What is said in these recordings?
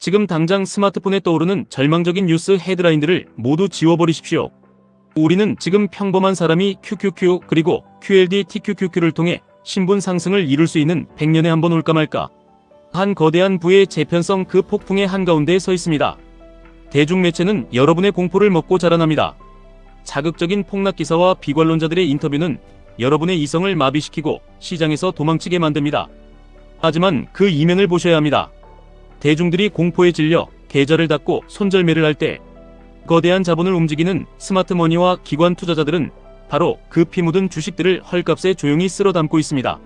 지금 당장 스마트폰에 떠오르는 절망적인 뉴스 헤드라인들을 모두 지워버리십시오. 우리는 지금 평범한 사람이 QQQ 그리고 QLD TQQQ를 통해 신분 상승을 이룰 수 있는 100년에 한 번 올까 말까 한 거대한 부의 재편성 그 폭풍의 한가운데에 서 있습니다. 대중매체는 여러분의 공포를 먹고 자라납니다. 자극적인 폭락기사와 비관론자들의 인터뷰는 여러분의 이성을 마비시키고 시장에서 도망치게 만듭니다. 하지만 그 이면을 보셔야 합니다. 대중들이 공포에 질려 계좌를 닫고 손절매를 할 때 거대한 자본을 움직이는 스마트머니와 기관 투자자들은 바로 그 피 묻은 주식들을 헐값에 조용히 쓸어 담고 있습니다.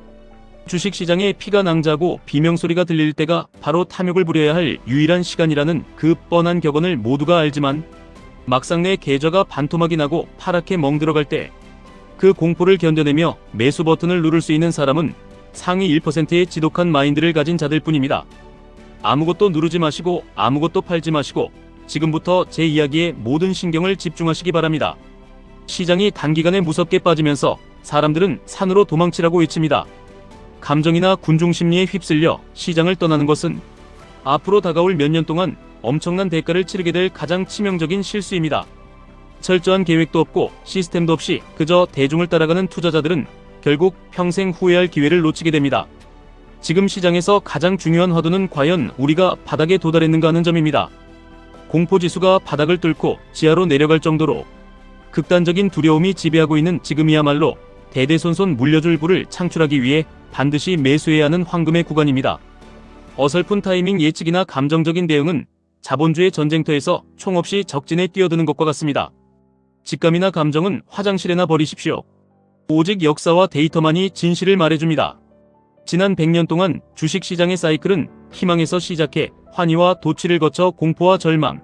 주식시장에 피가 낭자하고 비명소리가 들릴 때가 바로 탐욕을 부려야 할 유일한 시간이라는 그 뻔한 격언을 모두가 알지만 막상 내 계좌가 반토막이 나고 파랗게 멍들어갈 때 그 공포를 견뎌내며 매수 버튼을 누를 수 있는 사람은 상위 1%의 지독한 마인드를 가진 자들 뿐입니다. 아무것도 누르지 마시고 아무것도 팔지 마시고 지금부터 제 이야기에 모든 신경을 집중하시기 바랍니다. 시장이 단기간에 무섭게 빠지면서 사람들은 산으로 도망치라고 외칩니다. 감정이나 군중심리에 휩쓸려 시장을 떠나는 것은 앞으로 다가올 몇 년 동안 엄청난 대가를 치르게 될 가장 치명적인 실수입니다. 철저한 계획도 없고 시스템도 없이 그저 대중을 따라가는 투자자들은 결국 평생 후회할 기회를 놓치게 됩니다. 지금 시장에서 가장 중요한 화두는 과연 우리가 바닥에 도달했는가 하는 점입니다. 공포지수가 바닥을 뚫고 지하로 내려갈 정도로 극단적인 두려움이 지배하고 있는 지금이야말로 대대손손 물려줄 부를 창출하기 위해 반드시 매수해야 하는 황금의 구간입니다. 어설픈 타이밍 예측이나 감정적인 대응은 자본주의 전쟁터에서 총 없이 적진에 뛰어드는 것과 같습니다. 직감이나 감정은 화장실에나 버리십시오. 오직 역사와 데이터만이 진실을 말해줍니다. 지난 100년 동안 주식시장의 사이클은 희망에서 시작해 환희와 도취를 거쳐 공포와 절망,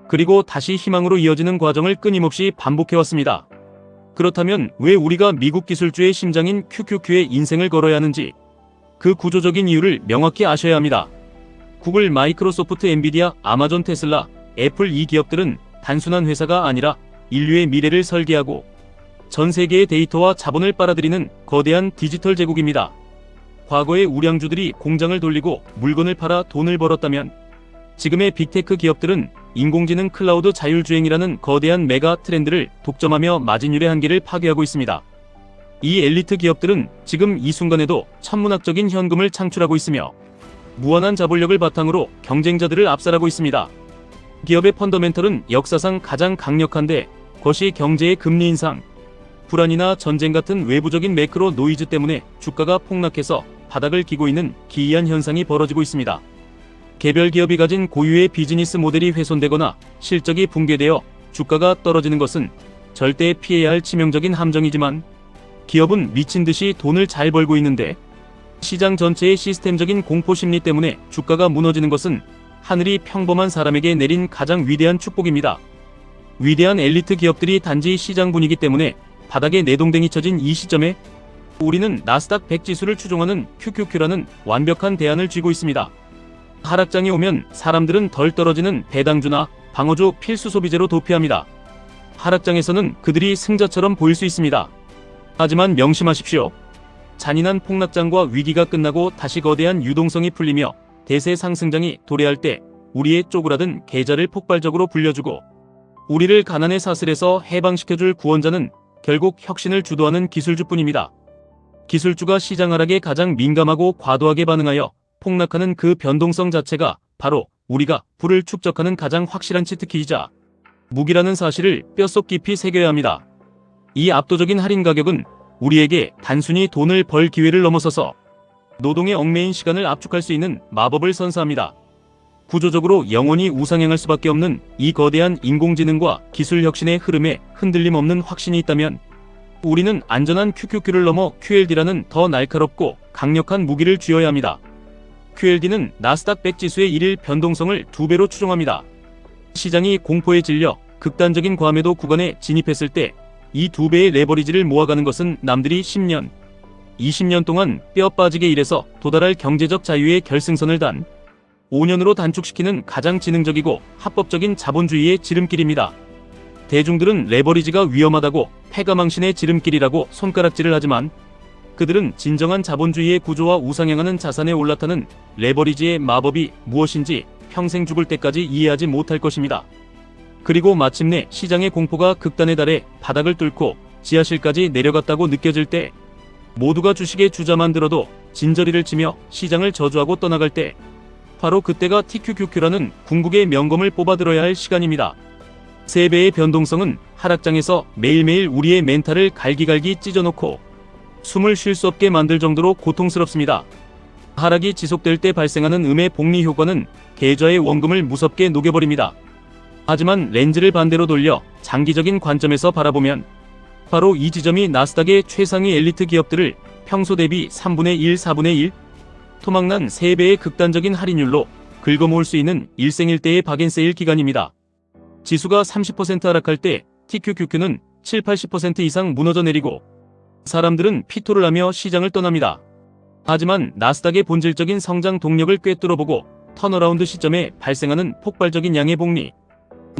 그리고 다시 희망으로 이어지는 과정을 끊임없이 반복해왔습니다. 그렇다면 왜 우리가 미국 기술주의 심장인 QQQ의 인생을 걸어야 하는지 그 구조적인 이유를 명확히 아셔야 합니다. 구글, 마이크로소프트, 엔비디아, 아마존, 테슬라, 애플 이 기업들은 단순한 회사가 아니라 인류의 미래를 설계하고 전 세계의 데이터와 자본을 빨아들이는 거대한 디지털 제국입니다. 과거의 우량주들이 공장을 돌리고 물건을 팔아 돈을 벌었다면 지금의 빅테크 기업들은 인공지능, 클라우드, 자율주행이라는 거대한 메가 트렌드를 독점하며 마진율의 한계를 파괴하고 있습니다. 이 엘리트 기업들은 지금 이 순간에도 천문학적인 현금을 창출하고 있으며 무한한 자본력을 바탕으로 경쟁자들을 압살하고 있습니다. 기업의 펀더멘털은 역사상 가장 강력한데 그것이 경제의 금리 인상, 불안이나 전쟁 같은 외부적인 매크로 노이즈 때문에 주가가 폭락해서 바닥을 기고 있는 기이한 현상이 벌어지고 있습니다. 개별 기업이 가진 고유의 비즈니스 모델이 훼손되거나 실적이 붕괴되어 주가가 떨어지는 것은 절대 피해야 할 치명적인 함정이지만 기업은 미친 듯이 돈을 잘 벌고 있는데 시장 전체의 시스템적인 공포심리 때문에 주가가 무너지는 것은 하늘이 평범한 사람에게 내린 가장 위대한 축복입니다. 위대한 엘리트 기업들이 단지 시장 분위기 때문에 바닥에 내동댕이 쳐진 이 시점에 우리는 나스닥 100 지수를 추종하는 QQQ라는 완벽한 대안을 쥐고 있습니다. 하락장이 오면 사람들은 덜 떨어지는 배당주나 방어주 필수 소비재로 도피합니다. 하락장에서는 그들이 승자처럼 보일 수 있습니다. 하지만 명심하십시오. 잔인한 폭락장과 위기가 끝나고 다시 거대한 유동성이 풀리며 대세 상승장이 도래할 때 우리의 쪼그라든 계좌를 폭발적으로 불려주고 우리를 가난의 사슬에서 해방시켜줄 구원자는 결국 혁신을 주도하는 기술주뿐입니다. 기술주가 시장 하락에 가장 민감하고 과도하게 반응하여 폭락하는 그 변동성 자체가 바로 우리가 부를 축적하는 가장 확실한 치트키이자 무기라는 사실을 뼛속 깊이 새겨야 합니다. 이 압도적인 할인 가격은 우리에게 단순히 돈을 벌 기회를 넘어서서 노동에 얽매인 시간을 압축할 수 있는 마법을 선사합니다. 구조적으로 영원히 우상향할 수밖에 없는 이 거대한 인공지능과 기술 혁신의 흐름에 흔들림 없는 확신이 있다면 우리는 안전한 QQQ를 넘어 QLD라는 더 날카롭고 강력한 무기를 쥐어야 합니다. QLD는 나스닥 100 지수의 일일 변동성을 2배로 추종합니다. 시장이 공포에 질려 극단적인 과매도 구간에 진입했을 때 이 2배의 레버리지를 모아가는 것은 남들이 10년, 20년 동안 뼈 빠지게 일해서 도달할 경제적 자유의 결승선을 단 5년으로 단축시키는 가장 지능적이고 합법적인 자본주의의 지름길입니다. 대중들은 레버리지가 위험하다고 패가망신의 지름길이라고 손가락질을 하지만 그들은 진정한 자본주의의 구조와 우상향하는 자산에 올라타는 레버리지의 마법이 무엇인지 평생 죽을 때까지 이해하지 못할 것입니다. 그리고 마침내 시장의 공포가 극단에 달해 바닥을 뚫고 지하실까지 내려갔다고 느껴질 때, 모두가 주식에 주자만 들어도 진저리를 치며 시장을 저주하고 떠나갈 때, 바로 그때가 TQQQ라는 궁극의 명검을 뽑아들어야 할 시간입니다. 3배의 변동성은 하락장에서 매일매일 우리의 멘탈을 갈기갈기 찢어놓고 숨을 쉴 수 없게 만들 정도로 고통스럽습니다. 하락이 지속될 때 발생하는 음의 복리 효과는 계좌의 원금을 무섭게 녹여버립니다. 하지만 렌즈를 반대로 돌려 장기적인 관점에서 바라보면 바로 이 지점이 나스닥의 최상위 엘리트 기업들을 평소 대비 3분의 1, 4분의 1, 토막난 3배의 극단적인 할인율로 긁어모을 수 있는 일생일대의 박앤세일 기간입니다. 지수가 30% 하락할 때 TQQQ는 7, 80% 이상 무너져 내리고 사람들은 피토를 하며 시장을 떠납니다. 하지만 나스닥의 본질적인 성장 동력을 꿰뚫어보고 턴어라운드 시점에 발생하는 폭발적인 양의 복리,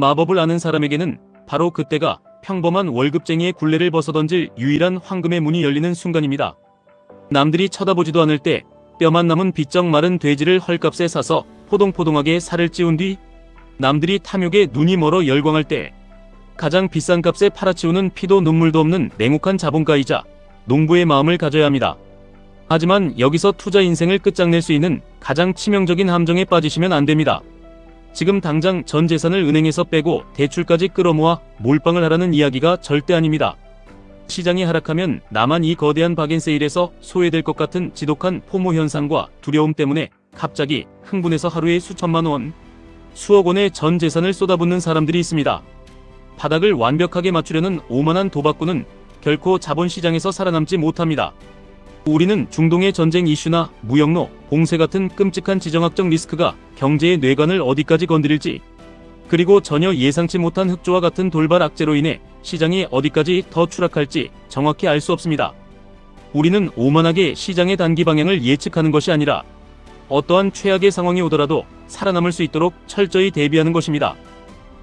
마법을 아는 사람에게는 바로 그때가 평범한 월급쟁이의 굴레를 벗어던질 유일한 황금의 문이 열리는 순간입니다. 남들이 쳐다보지도 않을 때 뼈만 남은 비쩍 마른 돼지를 헐값에 사서 포동포동하게 살을 찌운 뒤 남들이 탐욕에 눈이 멀어 열광할 때 가장 비싼 값에 팔아치우는 피도 눈물도 없는 냉혹한 자본가이자 농부의 마음을 가져야 합니다. 하지만 여기서 투자 인생을 끝장낼 수 있는 가장 치명적인 함정에 빠지시면 안 됩니다. 지금 당장 전 재산을 은행에서 빼고 대출까지 끌어모아 몰빵을 하라는 이야기가 절대 아닙니다. 시장이 하락하면 나만 이 거대한 박앤세일에서 소외될 것 같은 지독한 포모 현상과 두려움 때문에 갑자기 흥분해서 하루에 수천만 원, 수억 원의 전 재산을 쏟아붓는 사람들이 있습니다. 바닥을 완벽하게 맞추려는 오만한 도박꾼은 결코 자본시장에서 살아남지 못합니다. 우리는 중동의 전쟁 이슈나 무역로, 봉쇄 같은 끔찍한 지정학적 리스크가 경제의 뇌관을 어디까지 건드릴지, 그리고 전혀 예상치 못한 흑조와 같은 돌발 악재로 인해 시장이 어디까지 더 추락할지 정확히 알 수 없습니다. 우리는 오만하게 시장의 단기 방향을 예측하는 것이 아니라 어떠한 최악의 상황이 오더라도 살아남을 수 있도록 철저히 대비하는 것입니다.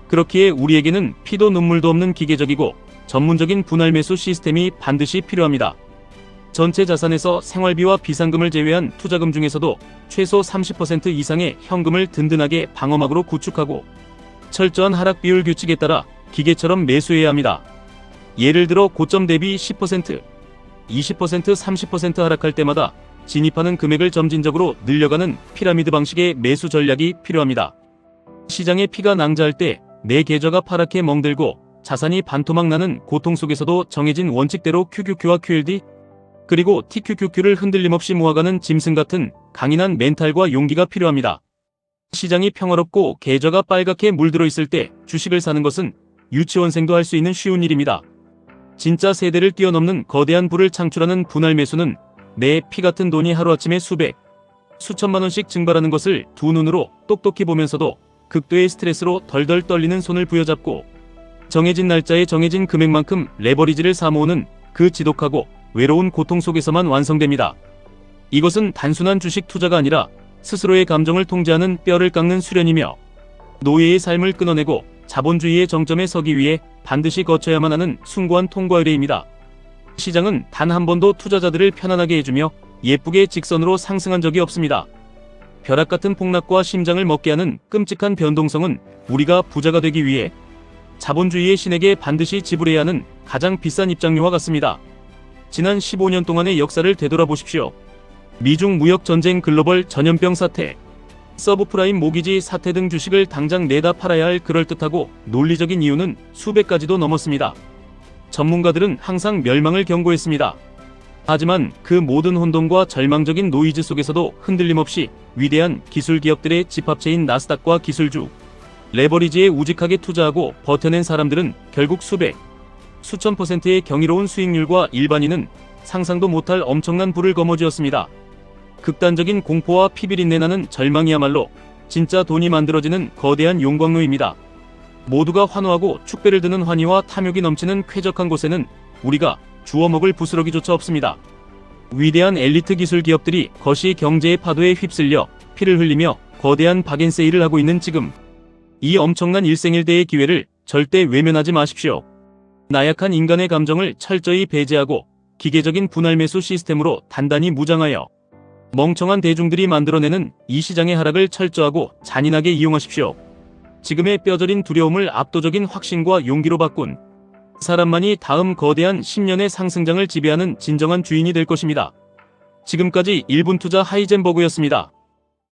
그렇기에 우리에게는 피도 눈물도 없는 기계적이고 전문적인 분할 매수 시스템이 반드시 필요합니다. 전체 자산에서 생활비와 비상금을 제외한 투자금 중에서도 최소 30% 이상의 현금을 든든하게 방어막으로 구축하고 철저한 하락 비율 규칙에 따라 기계처럼 매수해야 합니다. 예를 들어 고점 대비 10%, 20%, 30% 하락할 때마다 진입하는 금액을 점진적으로 늘려가는 피라미드 방식의 매수 전략이 필요합니다. 시장의 피가 낭자할 때 내 계좌가 파랗게 멍들고 자산이 반토막 나는 고통 속에서도 정해진 원칙대로 QQQ와 QLD, 그리고 TQQQ를 흔들림 없이 모아가는 짐승 같은 강인한 멘탈과 용기가 필요합니다. 시장이 평화롭고 계좌가 빨갛게 물들어 있을 때 주식을 사는 것은 유치원생도 할 수 있는 쉬운 일입니다. 진짜 세대를 뛰어넘는 거대한 부를 창출하는 분할 매수는 내 피 같은 돈이 하루아침에 수백, 수천만 원씩 증발하는 것을 두 눈으로 똑똑히 보면서도 극도의 스트레스로 덜덜 떨리는 손을 부여잡고 정해진 날짜에 정해진 금액만큼 레버리지를 사모으는 그 지독하고 외로운 고통 속에서만 완성됩니다. 이것은 단순한 주식 투자가 아니라 스스로의 감정을 통제하는 뼈를 깎는 수련이며 노예의 삶을 끊어내고 자본주의의 정점에 서기 위해 반드시 거쳐야만 하는 숭고한 통과 의례입니다. 시장은 단 한 번도 투자자들을 편안하게 해주며 예쁘게 직선으로 상승한 적이 없습니다. 벼락같은 폭락과 심장을 먹게 하는 끔찍한 변동성은 우리가 부자가 되기 위해 자본주의의 신에게 반드시 지불해야 하는 가장 비싼 입장료와 같습니다. 지난 15년 동안의 역사를 되돌아보십시오. 미중 무역 전쟁, 글로벌 전염병 사태, 서브프라임 모기지 사태 등 주식을 당장 내다 팔아야 할 그럴듯하고 논리적인 이유는 수백 가지도 넘었습니다. 전문가들은 항상 멸망을 경고했습니다. 하지만 그 모든 혼돈과 절망적인 노이즈 속에서도 흔들림 없이 위대한 기술 기업들의 집합체인 나스닥과 기술주, 레버리지에 우직하게 투자하고 버텨낸 사람들은 결국 수백, 수천 %의 경이로운 수익률과 일반인은 상상도 못할 엄청난 부를 거머쥐었습니다. 극단적인 공포와 피비린내 나는 절망이야말로 진짜 돈이 만들어지는 거대한 용광로입니다. 모두가 환호하고 축배를 드는 환희와 탐욕이 넘치는 쾌적한 곳에는 우리가 주워먹을 부스러기조차 없습니다. 위대한 엘리트 기술 기업들이 거시 경제의 파도에 휩쓸려 피를 흘리며 거대한 박앤세일을 하고 있는 지금, 이 엄청난 일생일대의 기회를 절대 외면하지 마십시오. 나약한 인간의 감정을 철저히 배제하고 기계적인 분할 매수 시스템으로 단단히 무장하여 멍청한 대중들이 만들어내는 이 시장의 하락을 철저하고 잔인하게 이용하십시오. 지금의 뼈저린 두려움을 압도적인 확신과 용기로 바꾼 사람만이 다음 거대한 10년의 상승장을 지배하는 진정한 주인이 될 것입니다. 지금까지 1분 투자 하이젠버그였습니다.